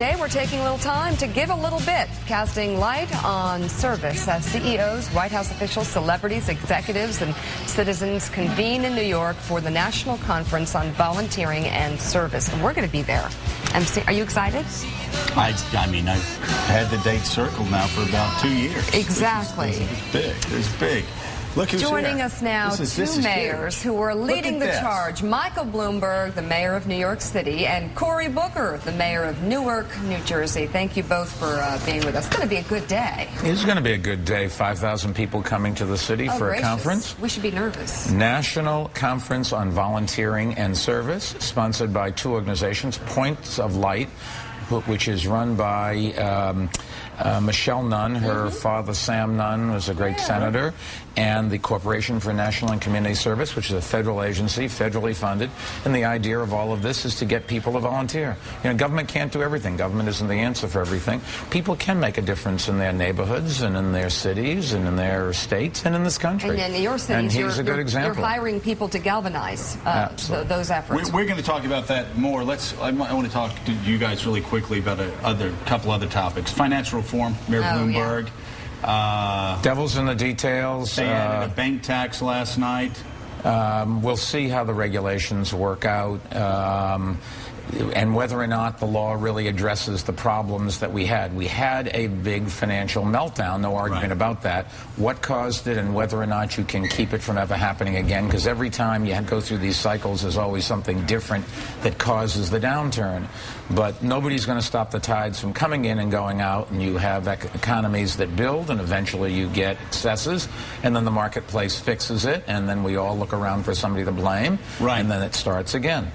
Today, we're taking a little time to give a little bit, casting light on service as CEOs, White House officials, celebrities, executives, and citizens convene in New York for the National Conference on Volunteering and Service. And we're going to be there. Are you excited? I mean, I've had the date circled now for about 2 years. Exactly. It's big. It's big. Look who's Joining here. us now, two mayors who are leading the charge. Michael Bloomberg, the mayor of New York City, and Cory Booker, the mayor of Newark, New Jersey. Thank you both for being with us. It's going to be a good day. It's going to be a good day. 5,000 people coming to the city for gracious. A conference. We should be nervous. National Conference on Volunteering and Service, sponsored by two organizations, Points of Light, which is run by Michelle Nunn. Her father, Sam Nunn, was a great senator, and the Corporation for National and Community Service, which is a federal agency, federally funded. And the idea of all of this is to get people to volunteer. You know, government can't do everything. Government isn't the answer for everything. People can make a difference in their neighborhoods and in their cities and in their states and in this country. And in your cities, and here's a good example. You're hiring people to galvanize those efforts. We're going to talk about that more. I want to talk to you guys really quickly about a couple other topics. Financial reform, Mayor Bloomberg. Devil's in the details. They added a bank tax last night. We'll see how the regulations work out. And whether or not the law really addresses the problems that we had. We had a big financial meltdown, no argument about that. What caused it and whether or not you can keep it from ever happening again, because every time you go through these cycles, there's always something different that causes the downturn. But nobody's going to stop the tides from coming in and going out, and you have economies that build, and eventually you get excesses, and then the marketplace fixes it, and then we all look around for somebody to blame, and then it starts again.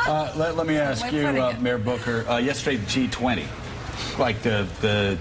Let me ask you, Mayor Booker, yesterday the G20, like the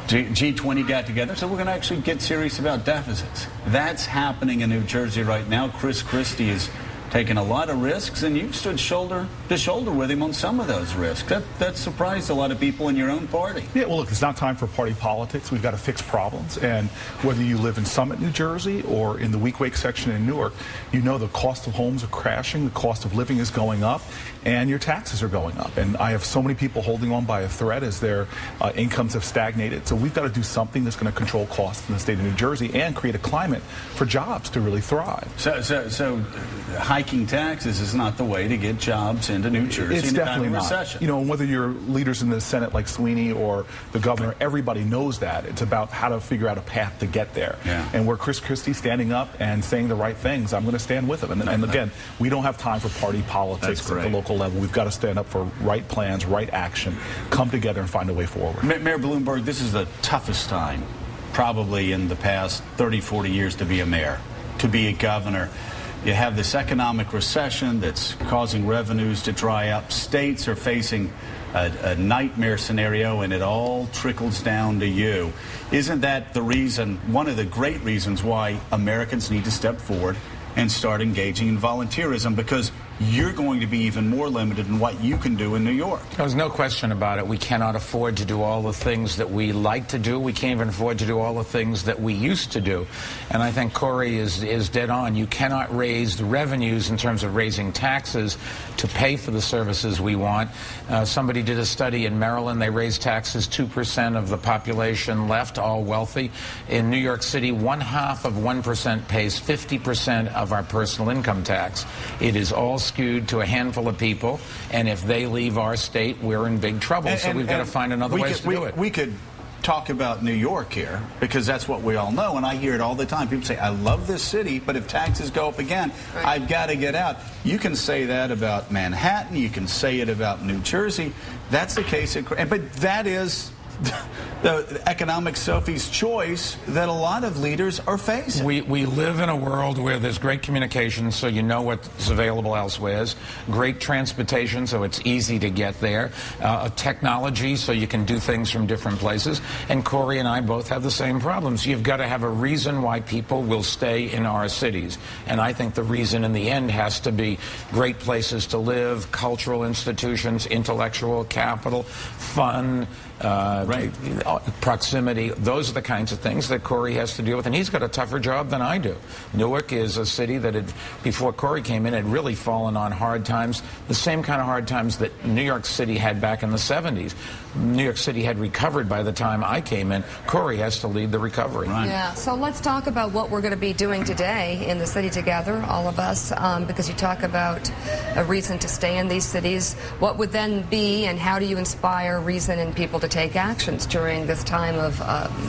G20 got together, so we're going to actually get serious about deficits. That's happening in New Jersey right now. Chris Christie is taking a lot of risks, and you've stood shoulder to shoulder with him on some of those risks. That surprised a lot of people in your own party. Yeah, well, look, it's not time for party politics. We've got to fix problems. And whether you live in Summit, New Jersey, or in the Week Wake section in Newark, you know the cost of homes are crashing, the cost of living is going up, and your taxes are going up. And I have so many people holding on by a thread as their incomes have stagnated. So we've got to do something that's going to control costs in the state of New Jersey and create a climate for jobs to really thrive. So hiking taxes is not the way to get jobs into New Jersey. It's definitely not. Recession. You know, whether you're leaders in the Senate like Sweeney or the governor, everybody knows that. It's about how to figure out a path to get there. Yeah. And where Chris Christie's standing up and saying the right things, I'm going to stand with him. And again, we don't have time for party politics at the local level. We've got to stand up for right plans, right action, come together and find a way forward. Mayor Bloomberg, this is the toughest time probably in the past 30, 40 years to be a mayor, to be a governor. You have this economic recession that's causing revenues to dry up. States are facing a nightmare scenario, and it all trickles down to you. Isn't that the reason, one of the great reasons why Americans need to step forward and start engaging in volunteerism? Because you're going to be even more limited in what you can do in New York. There's no question about it. We cannot afford to do all the things that we like to do. We can't even afford to do all the things that we used to do. And I think Cory is dead on. You cannot raise the revenues in terms of raising taxes to pay for the services we want. Somebody did a study in Maryland. They raised taxes, 2% of the population left, all wealthy. In New York City, 0.5% pays 50% of our personal income tax. It is all skewed to a handful of people, and if they leave our state, we're in big trouble. So we've got to find another ways to do it. We could talk about New York here, because that's what we all know, and I hear it all the time. People say, I love this city, but if taxes go up again, I've got to get out. You can say that about Manhattan. You can say it about New Jersey. That's the case. But that is the economic Sophie's choice that a lot of leaders are facing. We live in a world where there's great communication, so you know what's available elsewhere. Great transportation, so it's easy to get there. Technology, so you can do things from different places. And Cory and I both have the same problems. You've got to have a reason why people will stay in our cities. And I think the reason in the end has to be great places to live, cultural institutions, intellectual capital, fun, proximity. Those are the kinds of things that Cory has to deal with, and he's got a tougher job than I do. Newark is a city that had, before Cory came in, had really fallen on hard times, the same kind of hard times that New York City had back in the 70s. New York City had recovered by the time I came in. Cory has to lead the recovery. Right. Yeah, so let's talk about what we're going to be doing today in the city together, all of us, because you talk about a reason to stay in these cities. What would then be, and how do you inspire reason in people to take actions during this time of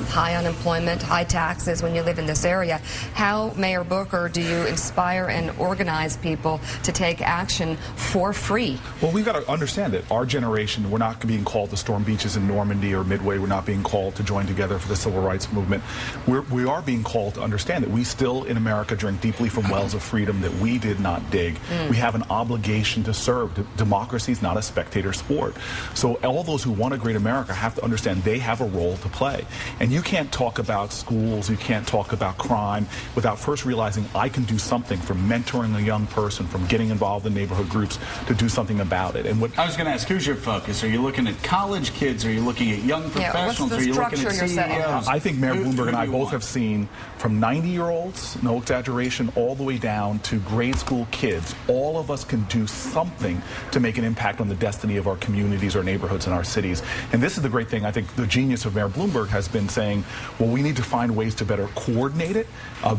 high unemployment, high taxes when you live in this area? How, Mayor Booker, do you inspire and organize people to take action for free? Well, we've got to understand that our generation, we're not being called to storm beaches in Normandy or Midway. We're not being called to join together for the civil rights movement. We are being called to understand that we still in America drink deeply from wells of freedom that we did not dig. We have an obligation to serve. Democracy is not a spectator sport. So all those who want a great America have to understand they have a role to play. And you can't talk about schools, you can't talk about crime without first realizing I can do something from mentoring a young person, from getting involved in neighborhood groups to do something about it. And what I was going to ask, who's your focus? Are you looking at college kids? Are you looking at young professionals? What's the Are you looking structure at you're setting up? CEOs? I think Mayor Bloomberg and I Who do you both want? have seen from 90-year-olds, no exaggeration, all the way down to grade school kids. All of us can do something to make an impact on the destiny of our communities, our neighborhoods, and our cities. And this is the great thing. I think the genius of Mayor Bloomberg has been saying, well, we need to find ways to better coordinate it,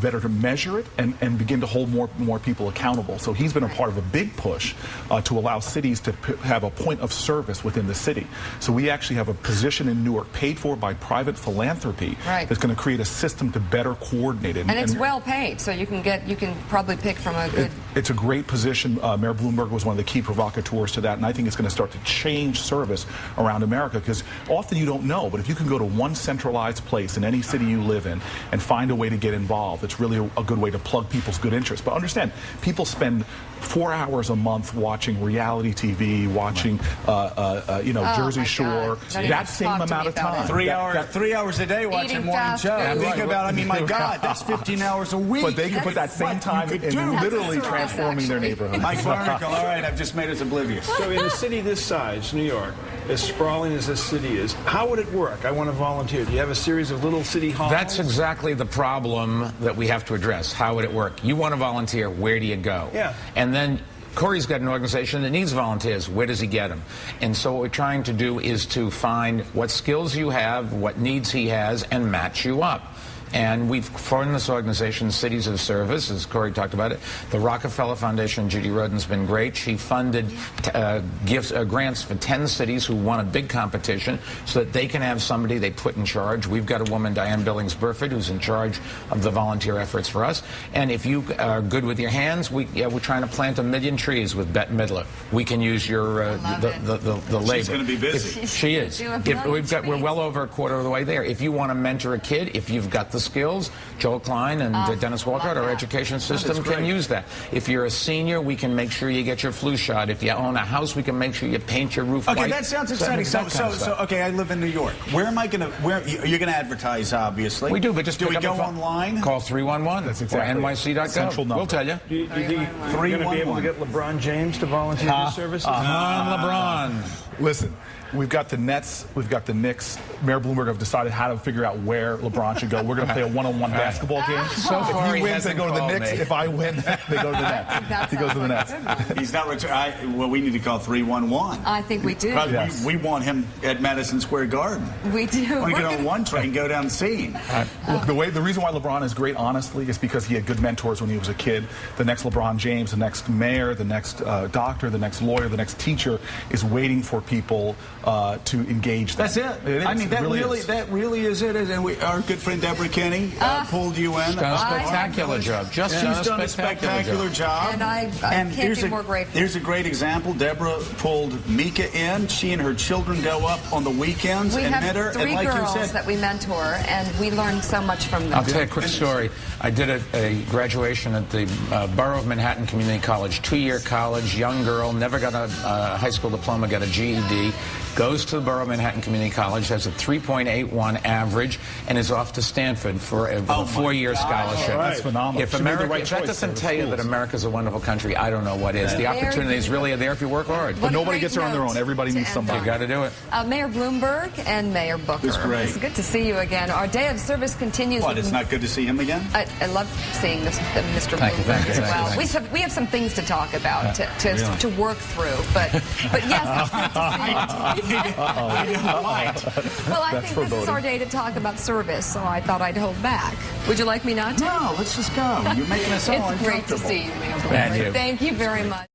better to measure it, and begin to hold more people accountable. So he's been a part of a big push to allow cities to have a point of service within the city. So we actually have a position in Newark paid for by private philanthropy that's going to create a system to better coordinate it. And it's well paid, so you can probably pick from a good... It's a great position. Mayor Bloomberg was one of the key provocateurs to that, and I think it's going to start to change service around America, because often you don't know, but if you can go to one centralized place in any city you live in and find a way to get involved, it's really a good way to plug people's good interests. But understand, people spend 4 hours a month watching reality TV, watching Jersey Shore. That same amount of time. 3 hours a day watching Eating morning fast show. food. Think about, I mean, my God, that's 15 hours a week. But they can put that same time in literally That's a service, transforming their actually. neighborhood. Mike Barnacle, all right, I've just made us oblivious. So in a city this size, New York, as sprawling as this city is, how would it work? I want to volunteer. Do you have a series of little city halls? That's exactly the problem that we have to address. How would it work? You want to volunteer, where do you go? Yeah. And then Cory's got an organization that needs volunteers. Where does he get them? And so what we're trying to do is to find what skills you have, what needs he has, and match you up. And we've formed this organization, Cities of Service, as Cory talked about it. The Rockefeller Foundation, Judy Rodin's been great. She funded grants for 10 cities who won a big competition so that they can have somebody they put in charge. We've got a woman, Diane Billings-Burford, who's in charge of the volunteer efforts for us. And if you are good with your hands, we're trying to plant 1 million trees with Bette Midler. We can use your the labor. She's going to be busy. She is. We're well over a quarter of the way there. If you want to mentor a kid, if you've got the skills, Joel Klein and Dennis Walcott, our education system can use that. If you're a senior, we can make sure you get your flu shot. If you own a house, we can make sure you paint your roof white. Okay, that sounds exciting. So, okay, I live in New York. Where am I going to, you're going to advertise, obviously. We do, but just do pick we up go the phone. online? Call 311 That's exactly or nyc.gov. Central number. We'll tell you. Are you going to be able to get LeBron James to volunteer his services? Come on, LeBron. Listen, we've got the Nets, we've got the Knicks. Mayor Bloomberg have decided how to figure out where LeBron should go. We're going to play a one-on-one basketball game. So far, if he he wins, they hasn't go to the called Knicks. me. If I win, they go to the Nets. He goes to the Nets. He's not returning. Well, we need to call 311. I think we do. Because Yes. we want him at Madison Square Garden. We do. We We're get on gonna- one train, go down and see him. Look, the reason why LeBron is great, honestly, is because he had good mentors when he was a kid. The next LeBron James, the next mayor, the next doctor, the next lawyer, the next teacher is waiting for people to engage them. That's it. It is. I mean, It that really is. is it. And our good friend Deborah Kenny pulled you in. She's done a spectacular job. She's done a spectacular job. And I can't here's be more grateful. Here's a great example. Deborah pulled Mika in. She and her children go up on the weekends We and have mentor. 3 And like you girls said, that we mentor, and we learn so much from them. I'll tell you a quick story. I did a graduation at the Borough of Manhattan Community College, 2-year college, young girl, never got a high school diploma, got a GED, goes to the Borough of Manhattan Community College, has a 3.81 average, and is off to Stanford. for a 4-year scholarship. That's phenomenal. If She made the America, right if that choice doesn't for tell you schools. that America's a wonderful country, I don't know what is. The opportunities really are there if you work hard. But nobody gets there on their own. Everybody needs somebody. You got to do it. Mayor Bloomberg and Mayor Booker. It's great. It's good to see you again. Our day of service continues. What, it's not good to see him again? I love seeing Mr. Thank you, Bloomberg thank you, as thank well. you. We have some things to talk about, to work through. But yes, it's good to see you. Well, I think this is our day to talk about service, so I thought I'd hold back. Would you like me not to? No, let's just go. You're making us all It's great to uncomfortable. see you, Mayor And Bloomberg. you. Thank you very much.